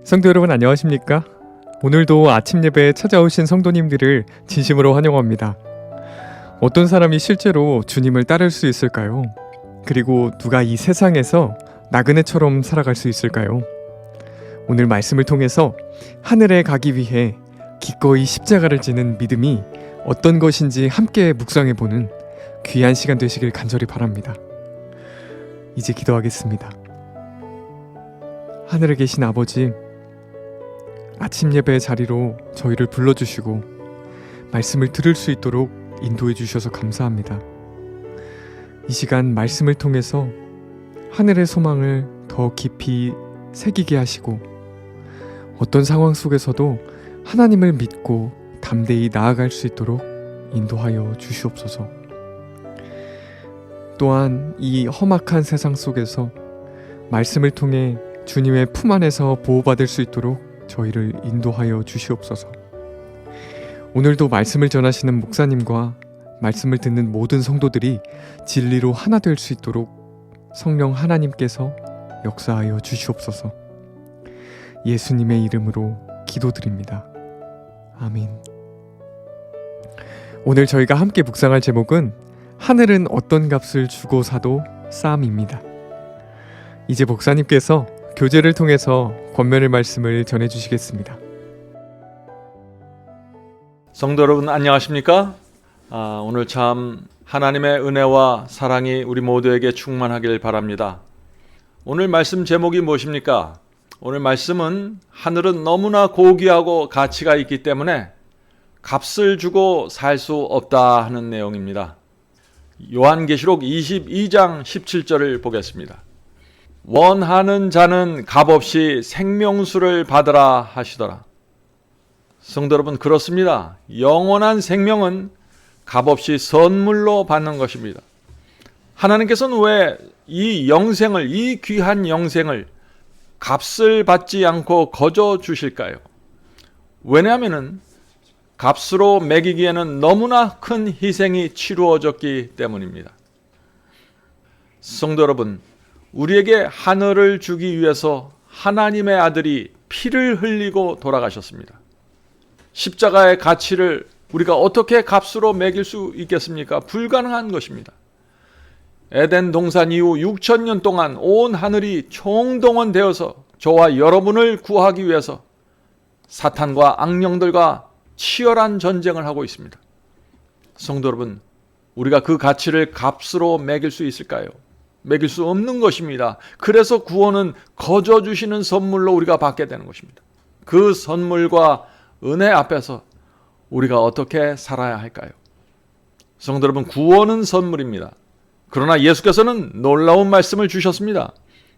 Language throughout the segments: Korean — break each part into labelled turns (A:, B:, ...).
A: 성도 여러분 안녕하십니까? 오늘도 아침 예배에 찾아오신 성도님들을 진심으로 환영합니다. 어떤 사람이 실제로 주님을 따를 수 있을까요? 그리고 누가 이 세상에서 나그네처럼 살아갈 수 있을까요? 오늘 말씀을 통해서 하늘에 가기 위해 기꺼이 십자가를 지는 믿음이 어떤 것인지 함께 묵상해보는 귀한 시간 되시길 간절히 바랍니다. 이제 기도하겠습니다. 하늘에 계신 아버지, 아침 예배의 자리로 저희를 불러주시고 말씀을 들을 수 있도록 인도해 주셔서 감사합니다. 이 시간 말씀을 통해서 하늘의 소망을 더 깊이 새기게 하시고 어떤 상황 속에서도 하나님을 믿고 담대히 나아갈 수 있도록 인도하여 주시옵소서. 또한 이 험악한 세상 속에서 말씀을 통해 주님의 품 안에서 보호받을 수 있도록 저희를 인도하여 주시옵소서. 오늘도 말씀을 전하시는 목사님과 말씀을 듣는 모든 성도들이 진리로 하나 될 수 있도록 성령 하나님께서 역사하여 주시옵소서. 예수님의 이름으로 기도드립니다. 아멘. 오늘 저희가 함께 묵상할 제목은 하늘은 어떤 값을 주고 사도 싸움입니다. 이제 목사님께서 교제를 통해서 권면의 말씀을 전해주시겠습니다.
B: 성도 여러분 안녕하십니까? 오늘 참 하나님의 은혜와 사랑이 우리 모두에게 충만하길 바랍니다. 오늘 말씀 제목이 무엇입니까? 오늘 말씀은 하늘은 너무나 고귀하고 가치가 있기 때문에 값을 주고 살 수 없다 하는 내용입니다. 요한계시록 22장 17절을 보겠습니다. 원하는 자는 값없이 생명수를 받으라 하시더라. 성도 여러분, 그렇습니다. 영원한 생명은 값없이 선물로 받는 것입니다. 하나님께서는 왜 이 영생을, 이 귀한 영생을 값을 받지 않고 거저 주실까요? 왜냐하면 값으로 매기기에는 너무나 큰 희생이 치루어졌기 때문입니다. 성도 여러분, 우리에게 하늘을 주기 위해서 하나님의 아들이 피를 흘리고 돌아가셨습니다. 십자가의 가치를 우리가 어떻게 값으로 매길 수 있겠습니까? 불가능한 것입니다. 에덴 동산 이후 6,000년 동안 온 하늘이 총동원되어서 저와 여러분을 구하기 위해서 사탄과 악령들과 치열한 전쟁을 하고 있습니다. 성도 여러분, 우리가 그 가치를 값으로 매길 수 있을까요? 매길 수 없는 것입니다. 그래서 구원은 거저 주시는 선물로 우리가 받게 되는 것입니다. 그 선물과 은혜 앞에서 우리가 어떻게 살아야 할까요? 성도 여러분, 구원은 선물입니다. 그러나 예수께서는 놀라운 말씀을 주셨습니다.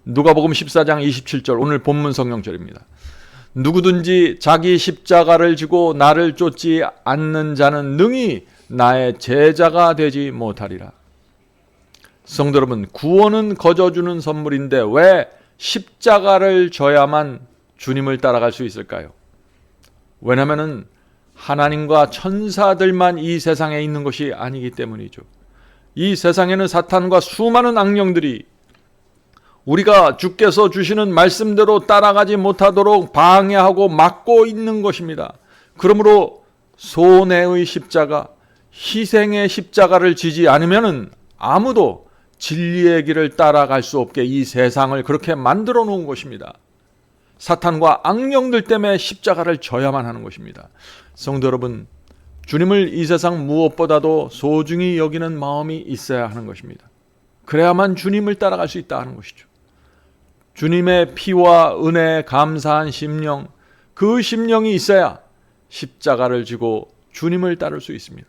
B: 누가복음 14장 27절, 오늘 본문 성경절입니다. 누구든지 자기 십자가를 지고 나를 쫓지 않는 자는 능히 나의 제자가 되지 못하리라. 성도 여러분, 구원은 거저 주는 선물인데 왜 십자가를 져야만 주님을 따라갈 수 있을까요? 왜냐하면 하나님과 천사들만 이 세상에 있는 것이 아니기 때문이죠. 이 세상에는 사탄과 수많은 악령들이 우리가 주께서 주시는 말씀대로 따라가지 못하도록 방해하고 막고 있는 것입니다. 그러므로 손해의 십자가, 희생의 십자가를 지지 않으면 아무도 진리의 길을 따라갈 수 없게 이 세상을 그렇게 만들어 놓은 것입니다. 사탄과 악령들 때문에 십자가를 져야만 하는 것입니다. 성도 여러분, 주님을 이 세상 무엇보다도 소중히 여기는 마음이 있어야 하는 것입니다. 그래야만 주님을 따라갈 수 있다 하는 것이죠. 주님의 피와 은혜에 감사한 심령, 그 심령이 있어야 십자가를 지고 주님을 따를 수 있습니다.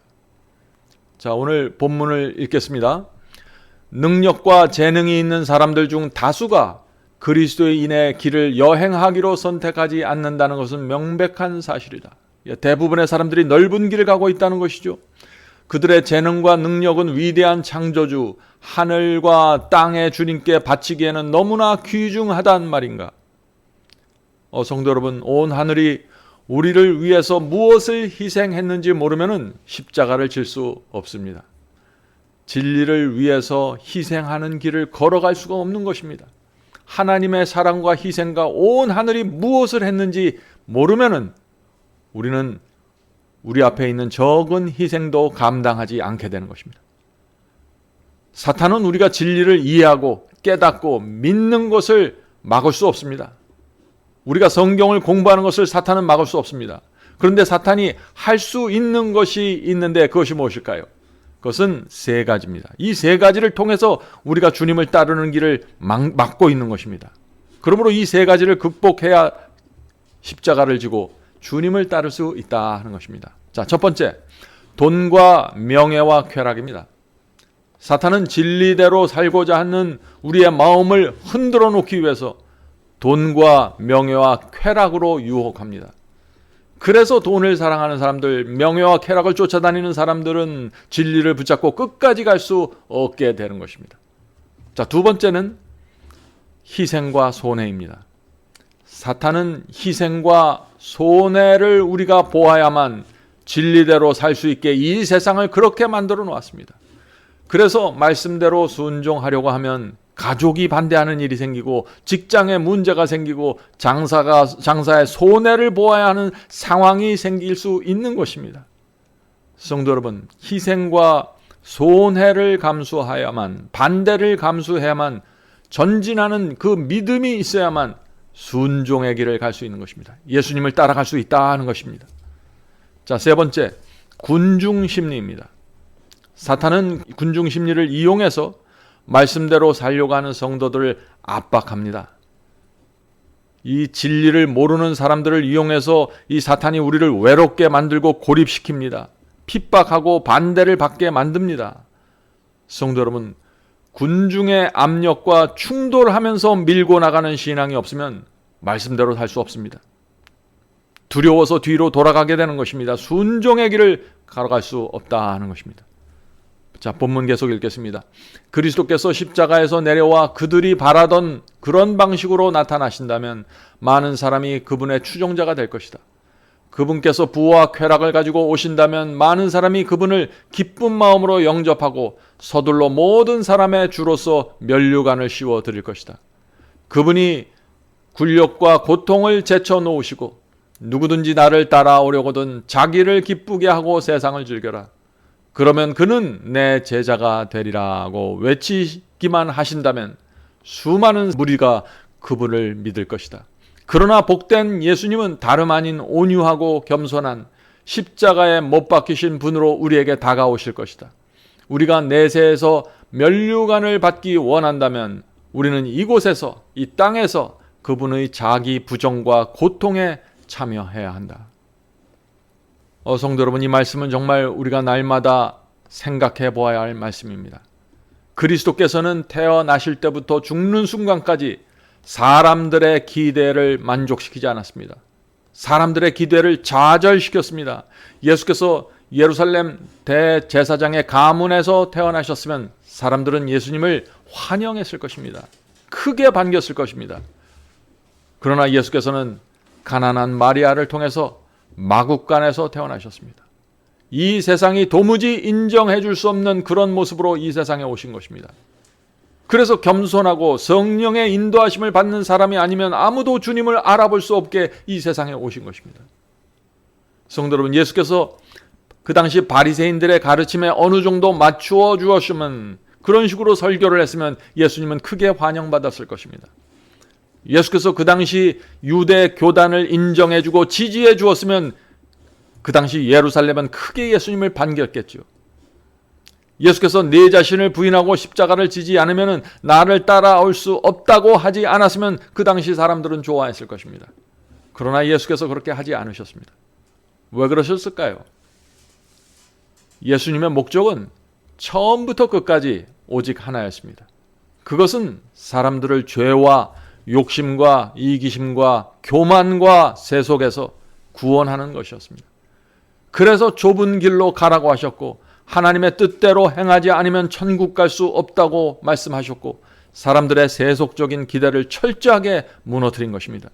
B: 자, 오늘 본문을 읽겠습니다. 능력과 재능이 있는 사람들 중 다수가 그리스도인의 길을 여행하기로 선택하지 않는다는 것은 명백한 사실이다. 대부분의 사람들이 넓은 길을 가고 있다는 것이죠. 그들의 재능과 능력은 위대한 창조주, 하늘과 땅의 주님께 바치기에는 너무나 귀중하단 말인가. 성도 여러분, 온 하늘이 우리를 위해서 무엇을 희생했는지 모르면 십자가를 질 수 없습니다. 진리를 위해서 희생하는 길을 걸어갈 수가 없는 것입니다. 하나님의 사랑과 희생과 온 하늘이 무엇을 했는지 모르면은 우리는 우리 앞에 있는 적은 희생도 감당하지 않게 되는 것입니다. 사탄은 우리가 진리를 이해하고 깨닫고 믿는 것을 막을 수 없습니다. 우리가 성경을 공부하는 것을 사탄은 막을 수 없습니다. 그런데 사탄이 할 수 있는 것이 있는데 그것이 무엇일까요? 그것은 세 가지입니다. 이 세 가지를 통해서 우리가 주님을 따르는 길을 막고 있는 것입니다. 그러므로 이 세 가지를 극복해야 십자가를 지고 주님을 따를 수 있다 하는 것입니다. 자, 첫 번째, 돈과 명예와 쾌락입니다. 사탄은 진리대로 살고자 하는 우리의 마음을 흔들어 놓기 위해서 돈과 명예와 쾌락으로 유혹합니다. 그래서 돈을 사랑하는 사람들, 명예와 쾌락을 쫓아다니는 사람들은 진리를 붙잡고 끝까지 갈 수 없게 되는 것입니다. 자, 두 번째는 희생과 손해입니다. 사탄은 희생과 손해를 우리가 보아야만 진리대로 살 수 있게 이 세상을 그렇게 만들어 놓았습니다. 그래서 말씀대로 순종하려고 하면 가족이 반대하는 일이 생기고 직장에 문제가 생기고 장사의 손해를 보아야 하는 상황이 생길 수 있는 것입니다. 성도 여러분, 희생과 손해를 감수해야만, 반대를 감수해야만, 전진하는 그 믿음이 있어야만 순종의 길을 갈 수 있는 것입니다. 예수님을 따라갈 수 있다는 것입니다. 자, 세 번째, 군중 심리입니다. 사탄은 군중 심리를 이용해서 말씀대로 살려고 하는 성도들을 압박합니다. 이 진리를 모르는 사람들을 이용해서 이 사탄이 우리를 외롭게 만들고 고립시킵니다. 핍박하고 반대를 받게 만듭니다. 성도 여러분, 군중의 압력과 충돌하면서 밀고 나가는 신앙이 없으면 말씀대로 살 수 없습니다. 두려워서 뒤로 돌아가게 되는 것입니다. 순종의 길을 걸어갈 수 없다 하는 것입니다. 자, 본문 계속 읽겠습니다. 그리스도께서 십자가에서 내려와 그들이 바라던 그런 방식으로 나타나신다면 많은 사람이 그분의 추종자가 될 것이다. 그분께서 부와 쾌락을 가지고 오신다면 많은 사람이 그분을 기쁜 마음으로 영접하고 서둘러 모든 사람의 주로서 면류관을 씌워 드릴 것이다. 그분이 굴욕과 고통을 제쳐놓으시고 누구든지 나를 따라오려거든 자기를 기쁘게 하고 세상을 즐겨라. 그러면 그는 내 제자가 되리라고 외치기만 하신다면 수많은 무리가 그분을 믿을 것이다. 그러나 복된 예수님은 다름 아닌 온유하고 겸손한 십자가에 못 박히신 분으로 우리에게 다가오실 것이다. 우리가 내세에서 면류관을 받기 원한다면 우리는 이곳에서, 이 땅에서 그분의 자기 부정과 고통에 참여해야 한다. 성도 여러분, 이 말씀은 정말 우리가 날마다 생각해 보아야 할 말씀입니다. 그리스도께서는 태어나실 때부터 죽는 순간까지 사람들의 기대를 만족시키지 않았습니다. 사람들의 기대를 좌절시켰습니다. 예수께서 예루살렘 대제사장의 가문에서 태어나셨으면 사람들은 예수님을 환영했을 것입니다. 크게 반겼을 것입니다. 그러나 예수께서는 가난한 마리아를 통해서 마국간에서 태어나셨습니다. 이 세상이 도무지 인정해 줄 수 없는 그런 모습으로 이 세상에 오신 것입니다. 그래서 겸손하고 성령의 인도하심을 받는 사람이 아니면 아무도 주님을 알아볼 수 없게 이 세상에 오신 것입니다. 성도 여러분, 예수께서 그 당시 바리새인들의 가르침에 어느 정도 맞추어 주었으면, 그런 식으로 설교를 했으면 예수님은 크게 환영받았을 것입니다. 예수께서 그 당시 유대 교단을 인정해주고 지지해 주었으면 그 당시 예루살렘은 크게 예수님을 반겼겠죠. 예수께서 내 자신을 부인하고 십자가를 지지 않으면 나를 따라올 수 없다고 하지 않았으면 그 당시 사람들은 좋아했을 것입니다. 그러나 예수께서 그렇게 하지 않으셨습니다. 왜 그러셨을까요? 예수님의 목적은 처음부터 끝까지 오직 하나였습니다. 그것은 사람들을 죄와 욕심과 이기심과 교만과 세속에서 구원하는 것이었습니다. 그래서 좁은 길로 가라고 하셨고 하나님의 뜻대로 행하지 않으면 천국 갈 수 없다고 말씀하셨고 사람들의 세속적인 기대를 철저하게 무너뜨린 것입니다.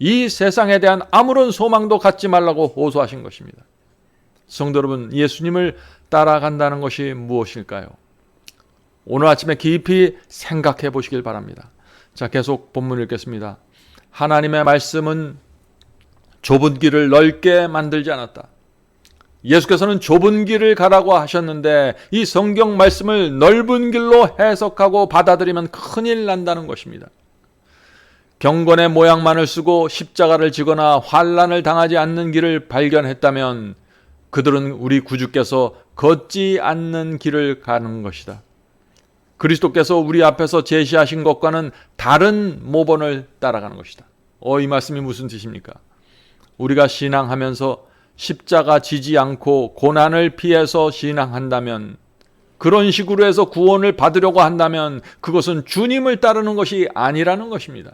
B: 이 세상에 대한 아무런 소망도 갖지 말라고 호소하신 것입니다. 성도 여러분, 예수님을 따라간다는 것이 무엇일까요? 오늘 아침에 깊이 생각해 보시길 바랍니다. 자, 계속 본문 읽겠습니다. 하나님의 말씀은 좁은 길을 넓게 만들지 않았다. 예수께서는 좁은 길을 가라고 하셨는데 이 성경 말씀을 넓은 길로 해석하고 받아들이면 큰일 난다는 것입니다. 경건의 모양만을 쓰고 십자가를 지거나 환난을 당하지 않는 길을 발견했다면 그들은 우리 구주께서 걷지 않는 길을 가는 것이다. 그리스도께서 우리 앞에서 제시하신 것과는 다른 모본을 따라가는 것이다. 이 말씀이 무슨 뜻입니까? 우리가 신앙하면서 십자가 지지 않고 고난을 피해서 신앙한다면, 그런 식으로 해서 구원을 받으려고 한다면 그것은 주님을 따르는 것이 아니라는 것입니다.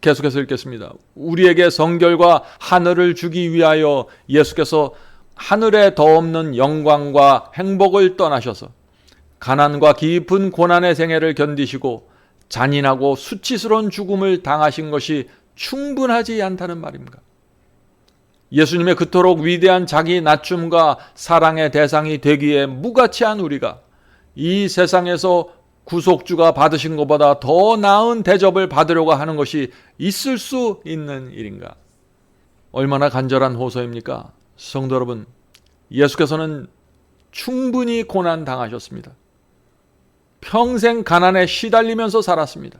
B: 계속해서 읽겠습니다. 우리에게 성결과 하늘을 주기 위하여 예수께서 하늘에 더 없는 영광과 행복을 떠나셔서 가난과 깊은 고난의 생애를 견디시고 잔인하고 수치스러운 죽음을 당하신 것이 충분하지 않다는 말입니까? 예수님의 그토록 위대한 자기 낮춤과 사랑의 대상이 되기에 무가치한 우리가 이 세상에서 구속주가 받으신 것보다 더 나은 대접을 받으려고 하는 것이 있을 수 있는 일인가? 얼마나 간절한 호소입니까? 성도 여러분, 예수께서는 충분히 고난 당하셨습니다. 평생 가난에 시달리면서 살았습니다.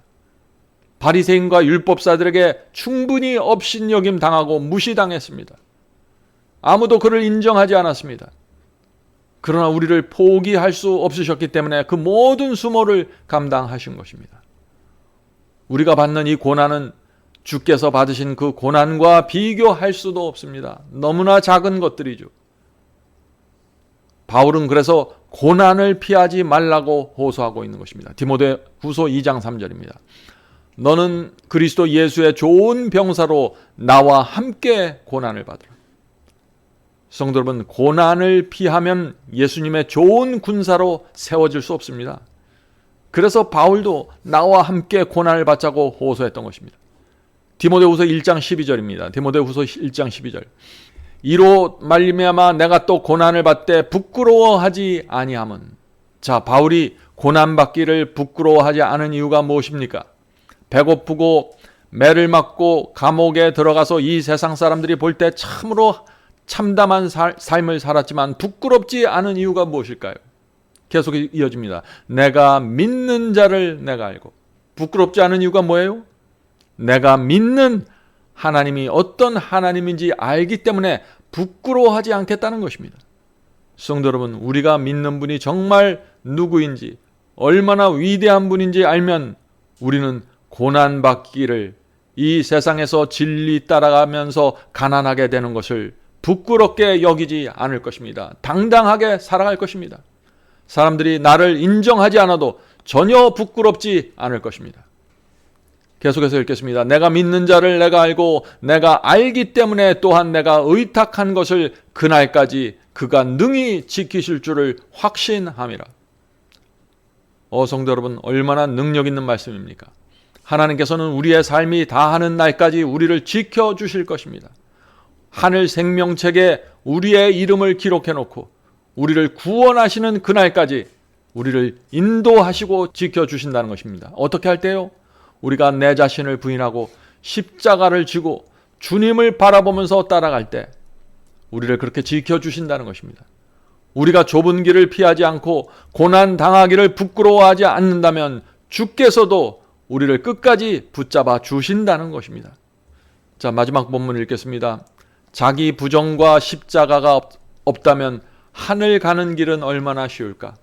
B: 바리새인과 율법사들에게 충분히 업신여김 당하고 무시당했습니다. 아무도 그를 인정하지 않았습니다. 그러나 우리를 포기할 수 없으셨기 때문에 그 모든 수모를 감당하신 것입니다. 우리가 받는 이 고난은 주께서 받으신 그 고난과 비교할 수도 없습니다. 너무나 작은 것들이죠. 바울은 그래서 고난을 피하지 말라고 호소하고 있는 것입니다. 디모데후서 2장 3절입니다. 너는 그리스도 예수의 좋은 병사로 나와 함께 고난을 받으라. 성도 여러분, 고난을 피하면 예수님의 좋은 군사로 세워질 수 없습니다. 그래서 바울도 나와 함께 고난을 받자고 호소했던 것입니다. 디모데후서 1장 12절입니다. 디모데후서 1장 12절. 이로 말미암아 내가 또 고난을 받되 부끄러워하지 아니함은. 자, 바울이 고난받기를 부끄러워하지 않은 이유가 무엇입니까? 배고프고 매를 맞고 감옥에 들어가서 이 세상 사람들이 볼 때 참으로 참담한 삶을 살았지만 부끄럽지 않은 이유가 무엇일까요? 계속 이어집니다. 내가 믿는 자를 내가 알고. 부끄럽지 않은 이유가 뭐예요? 내가 믿는 하나님이 어떤 하나님인지 알기 때문에 부끄러워하지 않겠다는 것입니다. 성도 여러분, 우리가 믿는 분이 정말 누구인지, 얼마나 위대한 분인지 알면 우리는 고난받기를, 이 세상에서 진리 따라가면서 가난하게 되는 것을 부끄럽게 여기지 않을 것입니다. 당당하게 살아갈 것입니다. 사람들이 나를 인정하지 않아도 전혀 부끄럽지 않을 것입니다. 계속해서 읽겠습니다. 내가 믿는 자를 내가 알고 내가 알기 때문에 또한 내가 의탁한 것을 그날까지 그가 능히 지키실 줄을 확신함이라. 성도 여러분, 얼마나 능력 있는 말씀입니까? 하나님께서는 우리의 삶이 다하는 날까지 우리를 지켜주실 것입니다. 하늘 생명책에 우리의 이름을 기록해 놓고 우리를 구원하시는 그날까지 우리를 인도하시고 지켜주신다는 것입니다. 어떻게 할 때요? 우리가 내 자신을 부인하고 십자가를 지고 주님을 바라보면서 따라갈 때 우리를 그렇게 지켜주신다는 것입니다. 우리가 좁은 길을 피하지 않고 고난 당하기를 부끄러워하지 않는다면 주께서도 우리를 끝까지 붙잡아 주신다는 것입니다. 자, 마지막 본문 읽겠습니다. 자기 부정과 십자가가 없다면 하늘 가는 길은 얼마나 쉬울까?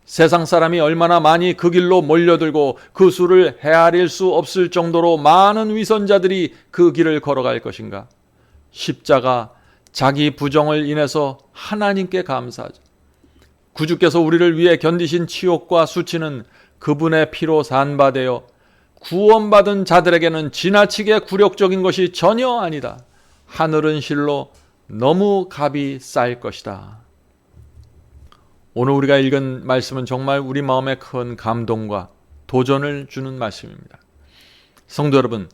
B: 세상 사람이 얼마나 많이 그 길로 몰려들고 그 수를 헤아릴 수 없을 정도로 많은 위선자들이 그 길을 걸어갈 것인가? 십자가, 자기 부정을 인해서 하나님께 감사하자. 구주께서 우리를 위해 견디신 치욕과 수치는 그분의 피로 산바되어 구원받은 자들에게는 지나치게 굴욕적인 것이 전혀 아니다. 하늘은 실로 너무 값이 쌀 것이다. 오늘 우리가 읽은 말씀은 정말 우리 마음에 큰 감동과 도전을 주는 말씀입니다. 성도 여러분,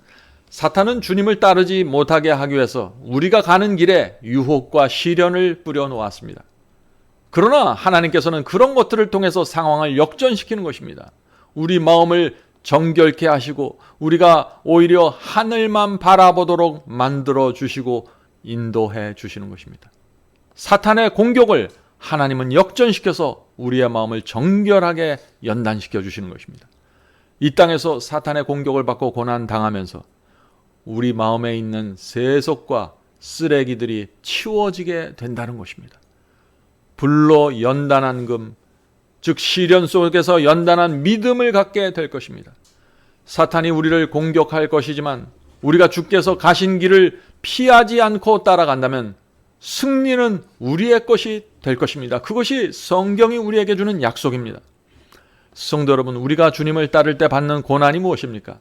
B: 사탄은 주님을 따르지 못하게 하기 위해서 우리가 가는 길에 유혹과 시련을 뿌려놓았습니다. 그러나 하나님께서는 그런 것들을 통해서 상황을 역전시키는 것입니다. 우리 마음을 정결케 하시고 우리가 오히려 하늘만 바라보도록 만들어 주시고 인도해 주시는 것입니다. 사탄의 공격을 하나님은 역전시켜서 우리의 마음을 정결하게 연단시켜 주시는 것입니다. 이 땅에서 사탄의 공격을 받고 고난당하면서 우리 마음에 있는 세속과 쓰레기들이 치워지게 된다는 것입니다. 불로 연단한 금, 즉 시련 속에서 연단한 믿음을 갖게 될 것입니다. 사탄이 우리를 공격할 것이지만 우리가 주께서 가신 길을 피하지 않고 따라간다면 승리는 우리의 것이 될 것입니다. 그것이 성경이 우리에게 주는 약속입니다. 성도 여러분, 우리가 주님을 따를 때 받는 고난이 무엇입니까?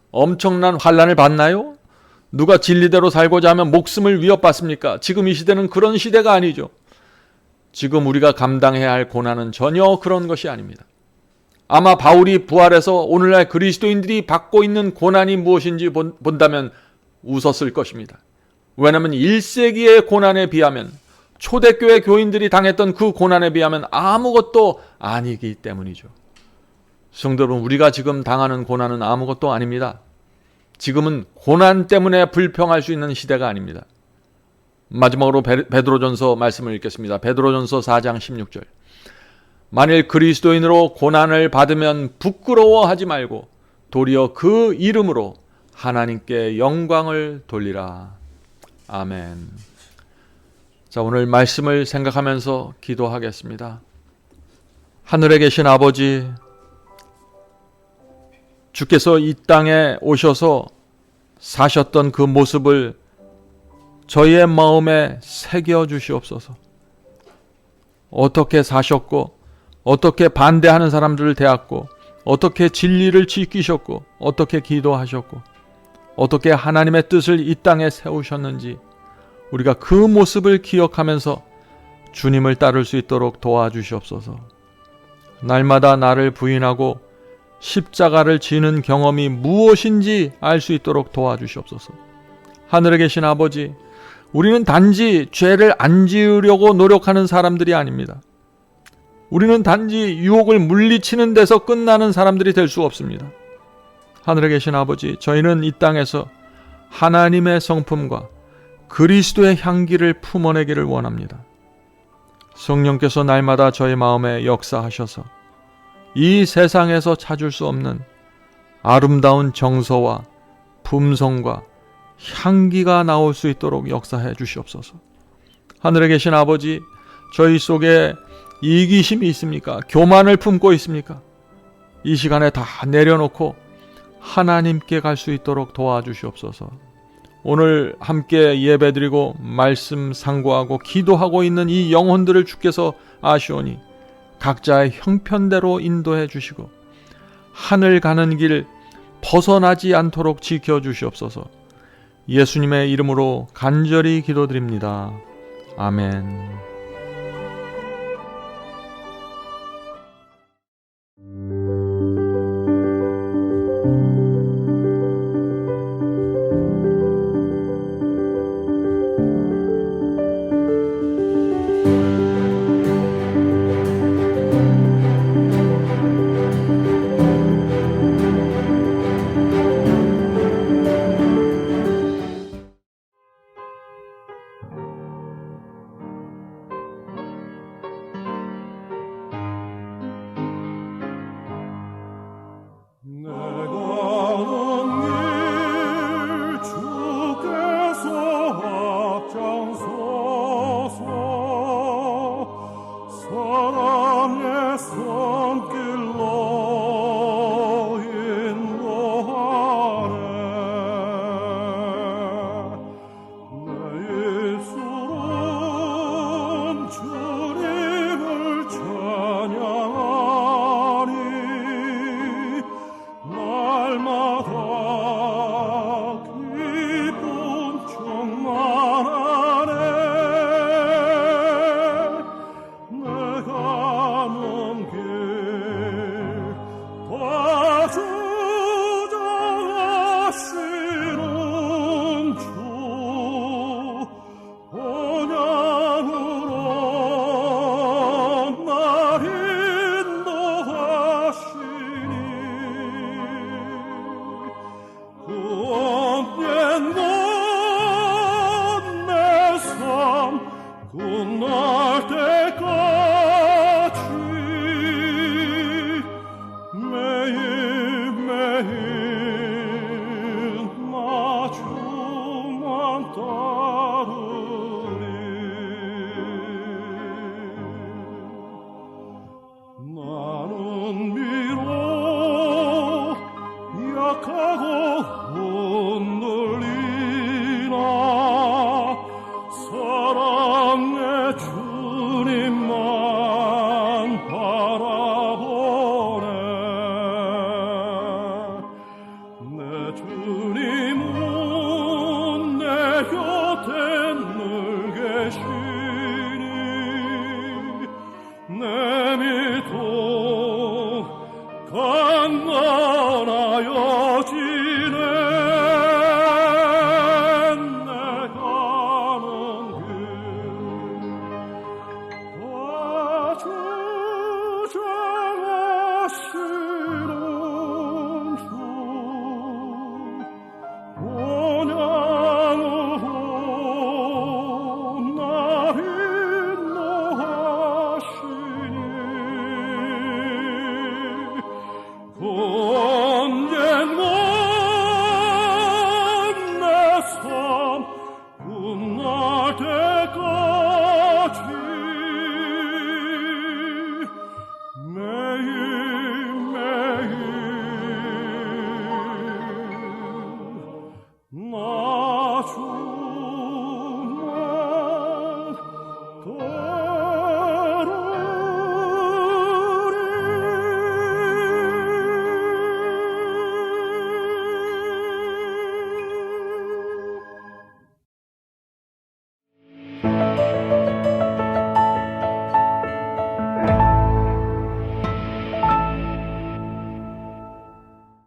B: 엄청난 환난을 받나요? 누가 진리대로 살고자 하면 목숨을 위협받습니까? 지금 이 시대는 그런 시대가 아니죠. 지금 우리가 감당해야 할 고난은 전혀 그런 것이 아닙니다. 아마 바울이 부활해서 오늘날 그리스도인들이 받고 있는 고난이 무엇인지 본다면 웃었을 것입니다. 왜냐하면 1세기의 고난에 비하면, 초대교회 교인들이 당했던 그 고난에 비하면 아무것도 아니기 때문이죠. 성도 여러분, 우리가 지금 당하는 고난은 아무것도 아닙니다. 지금은 고난 때문에 불평할 수 있는 시대가 아닙니다. 마지막으로 베드로전서 말씀을 읽겠습니다. 베드로전서 4장 16절. 만일 그리스도인으로 고난을 받으면 부끄러워하지 말고 도리어 그 이름으로 하나님께 영광을 돌리라. 아멘. 자, 오늘 말씀을 생각하면서 기도하겠습니다. 하늘에 계신 아버지, 주께서 이 땅에 오셔서 사셨던 그 모습을 저희의 마음에 새겨 주시옵소서. 어떻게 사셨고, 어떻게 반대하는 사람들을 대했고, 어떻게 진리를 지키셨고, 어떻게 기도하셨고, 어떻게 하나님의 뜻을 이 땅에 세우셨는지 우리가 그 모습을 기억하면서 주님을 따를 수 있도록 도와주시옵소서. 날마다 나를 부인하고 십자가를 지는 경험이 무엇인지 알 수 있도록 도와주시옵소서. 하늘에 계신 아버지, 우리는 단지 죄를 안 지으려고 노력하는 사람들이 아닙니다. 우리는 단지 유혹을 물리치는 데서 끝나는 사람들이 될 수 없습니다. 하늘에 계신 아버지, 저희는 이 땅에서 하나님의 성품과 그리스도의 향기를 품어내기를 원합니다. 성령께서 날마다 저희 마음에 역사하셔서 이 세상에서 찾을 수 없는 아름다운 정서와 품성과 향기가 나올 수 있도록 역사해 주시옵소서. 하늘에 계신 아버지, 저희 속에 이기심이 있습니까? 교만을 품고 있습니까? 이 시간에 다 내려놓고 하나님께 갈 수 있도록 도와주시옵소서. 오늘 함께 예배드리고 말씀 상고하고 기도하고 있는 이 영혼들을 주께서 아시오니 각자의 형편대로 인도해 주시고 하늘 가는 길 벗어나지 않도록 지켜주시옵소서. 예수님의 이름으로 간절히 기도드립니다. 아멘.
C: 따르리. 나는 비록 약하고 흔들리나 사랑의 주님만 바라보네. 내 주님은 내 곁에 늘 계시니 내 믿음 강건하여지네. 내 가는 길 다 주장하시는 주 본향으로 날 인도하시니 그 언젠가 내 삶 끝날 때까지 매일매일 나 주만 따르리.